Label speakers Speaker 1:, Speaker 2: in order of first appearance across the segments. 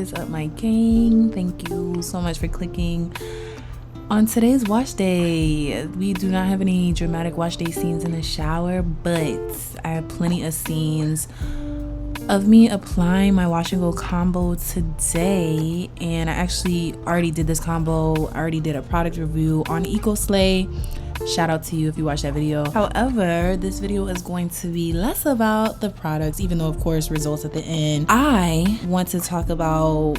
Speaker 1: is up, my gang? Thank you so much for clicking on today's wash day. We do not have any dramatic wash day scenes in the shower, but I have plenty of scenes of me applying my wash and go combo today. And I actually already did this combo. I already did a product review on 𝐏𝐂𝐓𝐒. Shout out to you if you watched that video. However, this video is going to be less about the products, even though of course results at the end. I want to talk about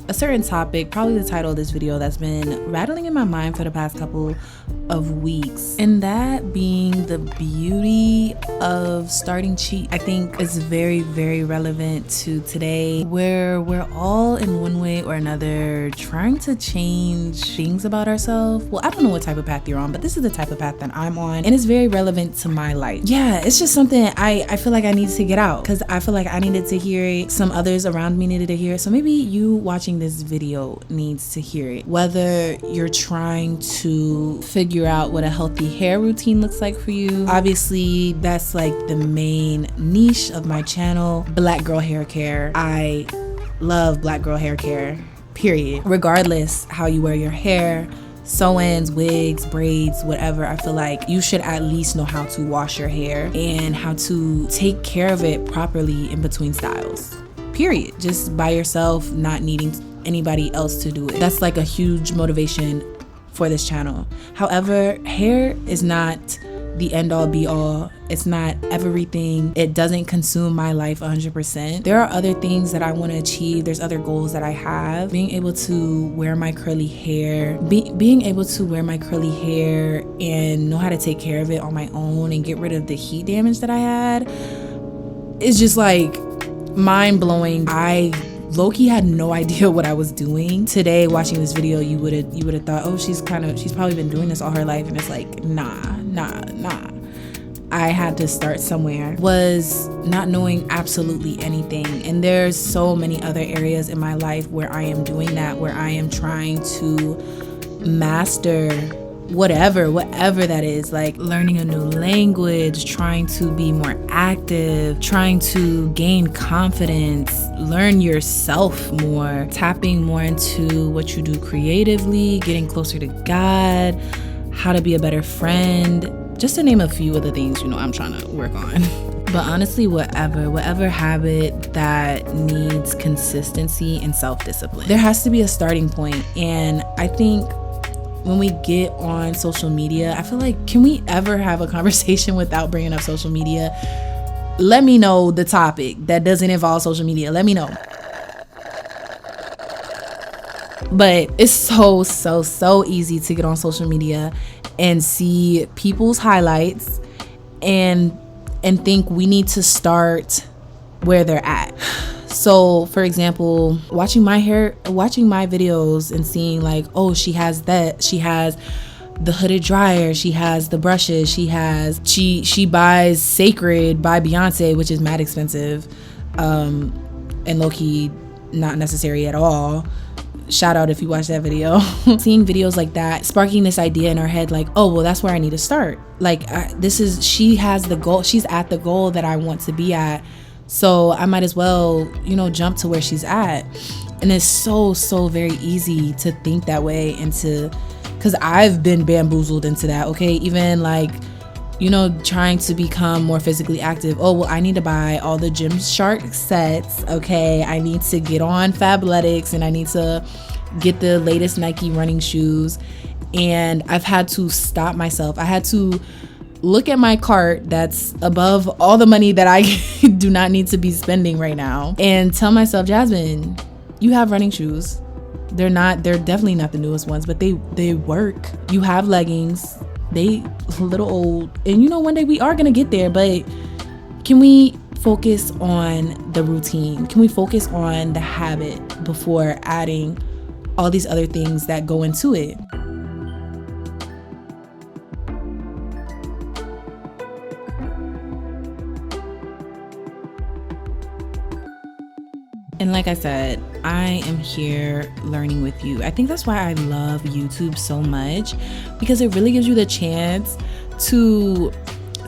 Speaker 1: a certain topic, probably the title of this video, that's been rattling in my mind for the past couple of weeks, and that being the beauty of starting cheap. I think it's very, very relevant to today, where we're all in one way or another trying to change things about ourselves. Well, I don't know what type of path you're on, but this is the type of path that I'm on, and it's very relevant to my life. Yeah, it's just something I feel like I need to get out, because I feel like I needed to hear it. Some others around me needed to hear it. So maybe you watching this video needs to hear it. Whether you're trying to figure out what a healthy hair routine looks like for you. Obviously, that's like the main niche of my channel, black girl hair care. I love black girl hair care, period. Regardless how you wear your hair, sew-ins, wigs, braids, whatever, I feel like you should at least know how to wash your hair and how to take care of it properly in between styles, period. Just by yourself, not needing anybody else to do it. That's like a huge motivation for this channel. However, hair is not the end all be all. It's not everything. It doesn't consume my life 100%. There are other things that I want to achieve. There's other goals that I have. Being able to wear my curly hair, being able to wear my curly hair and know how to take care of it on my own and get rid of the heat damage that I had is just like mind blowing. I low-key had no idea what I was doing. Today, watching this video, you would have thought, oh, she's probably been doing this all her life, and it's like, nah. I had to start somewhere. Was not knowing absolutely anything, and there's so many other areas in my life where I am doing that, where I am trying to master whatever that is, like learning a new language, trying to be more active, trying to gain confidence, learn yourself more, tapping more into what you do creatively, getting closer to God, how to be a better friend, just to name a few of the things, I'm trying to work on. But honestly, whatever habit that needs consistency and self-discipline, there has to be a starting point. And I think when we get on social media, I feel like, can we ever have a conversation without bringing up social media? Let me know the topic that doesn't involve social media. Let me know. But it's so easy to get on social media and see people's highlights and think we need to start where they're at. So for example, watching my videos and seeing like, oh, she has the hooded dryer, she has the brushes, she buys Sacred by Beyonce, which is mad expensive, and low-key not necessary at all. Shout out if you watch that video. Seeing videos like that, sparking this idea in our head, like, oh, well, that's where I need to start. Like, she has the goal, she's at the goal that I want to be at. So I might as well, jump to where she's at. And it's so very easy to think that way, because I've been bamboozled into that, okay? Even like, trying to become more physically active. Oh, well, I need to buy all the Gymshark sets, okay? I need to get on Fabletics, and I need to get the latest Nike running shoes. And I've had to stop myself. I had to look at my cart that's above all the money that I do not need to be spending right now, and tell myself, Jasmine, you have running shoes. They're definitely not the newest ones, but they work. You have leggings. They a little old, and one day we are gonna get there, but can we focus on the routine? Can we focus on the habit before adding all these other things that go into it? And like I said, I am here learning with you. I think that's why I love YouTube so much, because it really gives you the chance to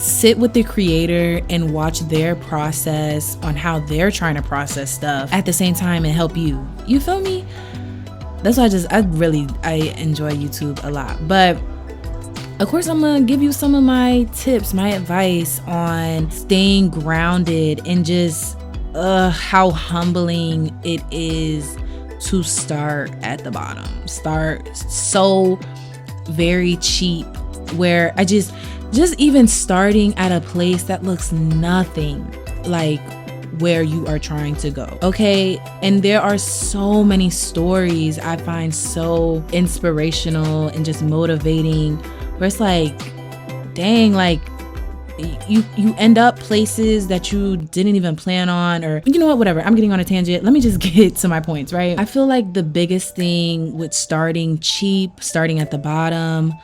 Speaker 1: sit with the creator and watch their process on how they're trying to process stuff at the same time and help you. You feel me? That's why I enjoy YouTube a lot. But of course, I'm gonna give you some of my tips, my advice on staying grounded and just how humbling it is to start at the bottom. Start so very cheap, where I just even starting at a place that looks nothing like where you are trying to go. Okay. And there are so many stories I find so inspirational and just motivating, where it's like, dang, like you end up places that you didn't even plan on, or you know what, whatever. I'm getting on a tangent. Let me just get to my points, right? I feel like the biggest thing with starting cheap, starting at the bottom,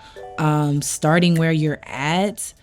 Speaker 1: starting where you're at.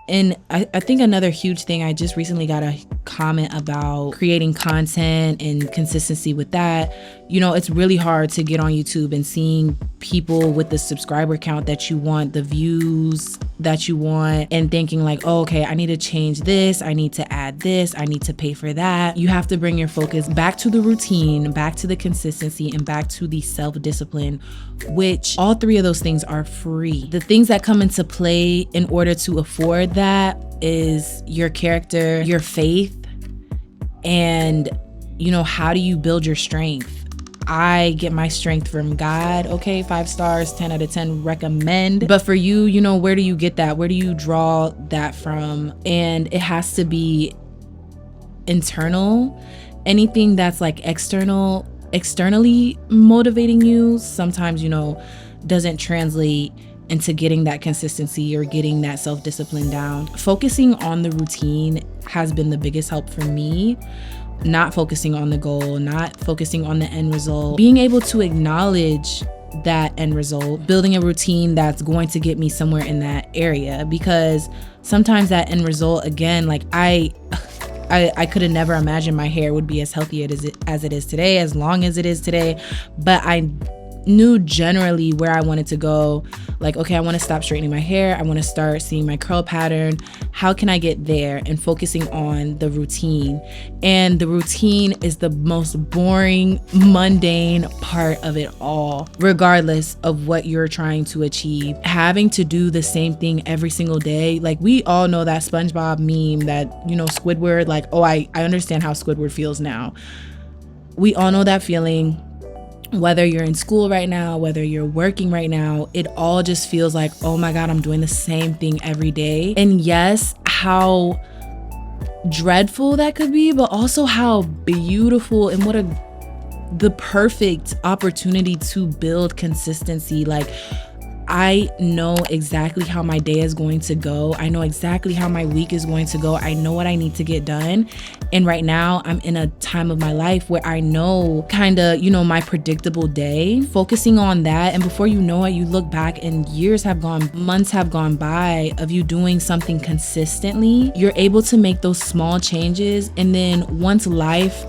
Speaker 1: And I think another huge thing, I just recently got a comment about creating content and consistency with that. You know, it's really hard to get on YouTube and seeing people with the subscriber count that you want, the views that you want, and thinking like, oh, okay, I need to change this, I need to add this, I need to pay for that. You have to bring your focus back to the routine, back to the consistency, and back to the self-discipline, which all three of those things are free. The things that come into play in order to afford that is your character, your faith, and you know, how do you build your strength? I get my strength from God. Okay, 5 stars, 10 out of 10 recommend. But for you, you know, where do you get that? Where do you draw that from? And it has to be internal. Anything that's like externally motivating you, sometimes, you know, doesn't translate into getting that consistency or getting that self-discipline down. Focusing on the routine has been the biggest help for me. Not focusing on the goal, not focusing on the end result, being able to acknowledge that end result, building a routine that's going to get me somewhere in that area. Because sometimes that end result, again, like I could have never imagined my hair would be as healthy as it is today, as long as it is today. But I knew generally where I wanted to go. Like, okay, I want to stop straightening my hair. I want to start seeing my curl pattern. How can I get there? And focusing on the routine. And the routine is the most boring, mundane part of it all, regardless of what you're trying to achieve. Having to do the same thing every single day. Like, we all know that SpongeBob meme that, you know, Squidward, like, oh, I understand how Squidward feels now. We all know that feeling. Whether you're in school right now, whether you're working right now, it all just feels like, oh my God, I'm doing the same thing every day. And yes, how dreadful that could be, but also how beautiful and what the perfect opportunity to build consistency. Like, I know exactly how my day is going to go. I know exactly how my week is going to go. I know what I need to get done. And right now I'm in a time of my life where I know kind of, you know, my predictable day, focusing on that. And before you know it, you look back and years have gone, months have gone by of you doing something consistently. You're able to make those small changes. And then once life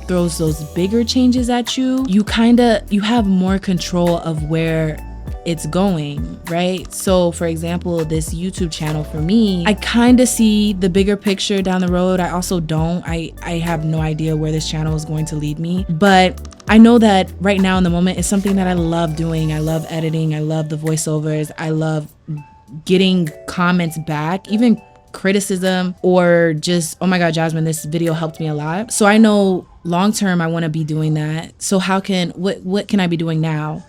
Speaker 1: throws those bigger changes at you, you have more control of where it's going, right? So for example, this YouTube channel for me, I kind of see the bigger picture down the road. I also don't. I have no idea where this channel is going to lead me, but I know that right now in the moment it's something that I love doing. I love editing. I love the voiceovers. I love getting comments back, even criticism, or just, oh my God, Jasmine, this video helped me a lot. So I know long term I want to be doing that. So what can I be doing now?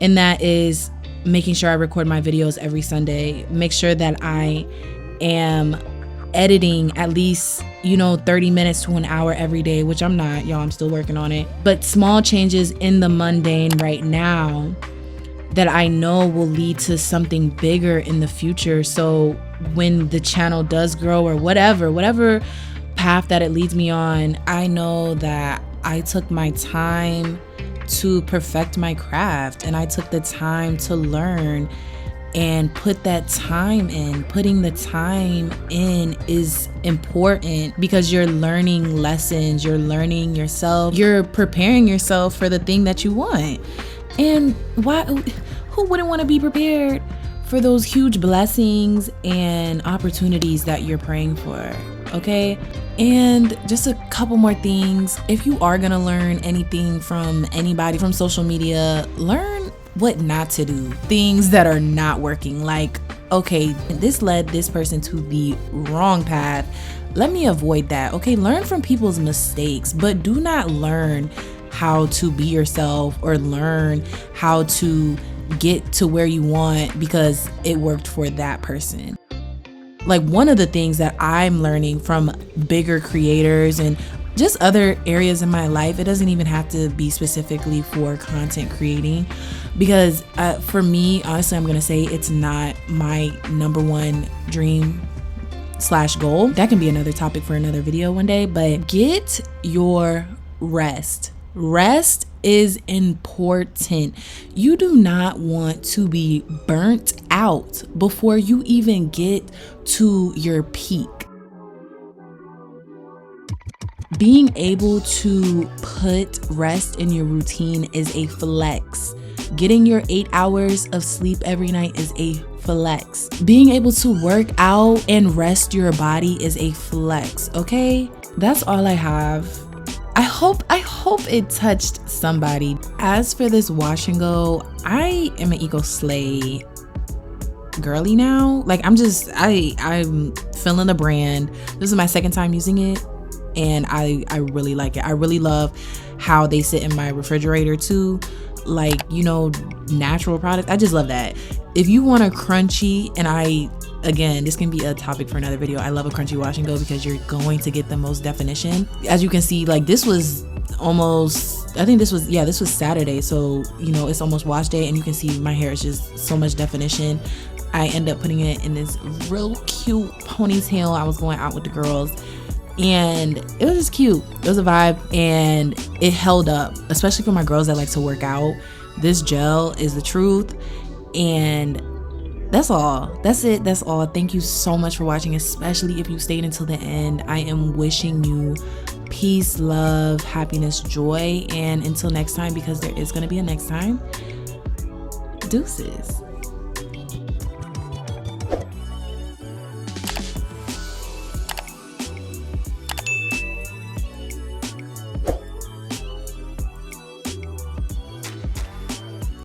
Speaker 1: And that is making sure I record my videos every Sunday, make sure that I am editing at least, 30 minutes to an hour every day, which I'm not, y'all, I'm still working on it. But small changes in the mundane right now that I know will lead to something bigger in the future. So when the channel does grow, or whatever path that it leads me on, I know that I took my time to perfect my craft, and I took the time to learn and put that time in. Putting the time in is important because you're learning lessons, you're learning yourself, you're preparing yourself for the thing that you want. And who wouldn't want to be prepared for those huge blessings and opportunities that you're praying for, okay? And just a couple more things. If you are gonna learn anything from anybody from social media, learn what not to do. Things that are not working. Like, okay, this led this person to the wrong path. Let me avoid that, okay? Learn from people's mistakes, but do not learn how to be yourself or learn how to get to where you want because it worked for that person. Like, one of the things that I'm learning from bigger creators and just other areas in my life, it doesn't even have to be specifically for content creating, because for me, honestly, I'm gonna say it's not my number one dream / goal. That can be another topic for another video one day, but get your rest. Rest is important. You do not want to be burnt out before you even get to your peak. Being able to put rest in your routine is a flex. Getting your 8 hours of sleep every night is a flex. Being able to work out and rest your body is a flex, okay? That's all I have. I hope it touched somebody. As for this wash and go, I am an 𝐏𝐂 girly now. Like, I'm feeling the brand. This is my second time using it, and I really like it. I really love how they sit in my refrigerator too. Like, you know, natural products. I just love that. If you want a crunchy, and again, this can be a topic for another video. I love a crunchy wash and go because you're going to get the most definition. As you can see, like, this was almost, I think this was Saturday. So, you know, it's almost wash day, and you can see my hair is just so much definition. I end up putting it in this real cute ponytail. I was going out with the girls, and it was just cute. It was a vibe, and it held up, especially for my girls that like to work out. This gel is the truth. And that's all. That's it. That's all. Thank you so much for watching, especially if you stayed until the end. I am wishing you peace, love, happiness, joy, and until next time, because there is going to be a next time, deuces.